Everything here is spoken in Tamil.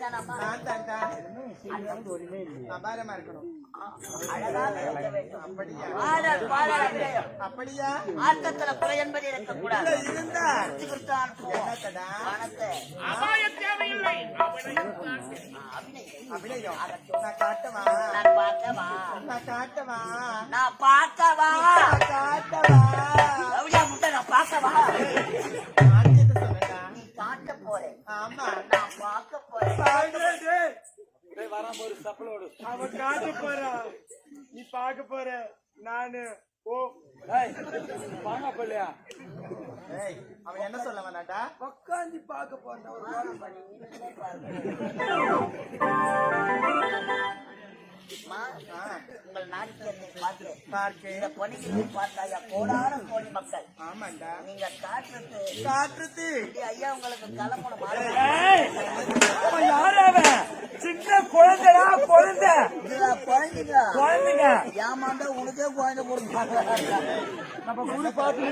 நான் தான்டா. அபாரமா இருக்கணும். அப்படியா? ஆட்டத்துல குறை என்பது இருக்கக்கூடாது. இருந்தா அபிநயம் நான் காட்டவா? நான் பார்க்கவா? நான் காட்டவா? நான் பார்க்கவா? காட்டவா? நான் பார்க்கவா? நீ காட்ட போறேன். ஆமா நான் பார்க்க போறேன். அவன் காட்ட போறா, நீ பாக்க போற. நானு வாங்க போலையா? அவன் என்ன சொல்ல வேணாட்டா? உக்காந்து பாக்க போறேன். உங்கள் நாட்டியத்தை பார்த்து இந்த பொன்னியை பார்த்தாயா கோடான கோடி மக்கள். ஆமாண்டா. நீங்க காட்டுறது ஐயா உங்களுக்கு தலைமுறை சின்ன குழந்தைடா, குழந்தை குழந்தைங்க ஏமாந்தா உனக்கே குழந்தை கொடுப்பாங்க. நம்ம குரு பாத்து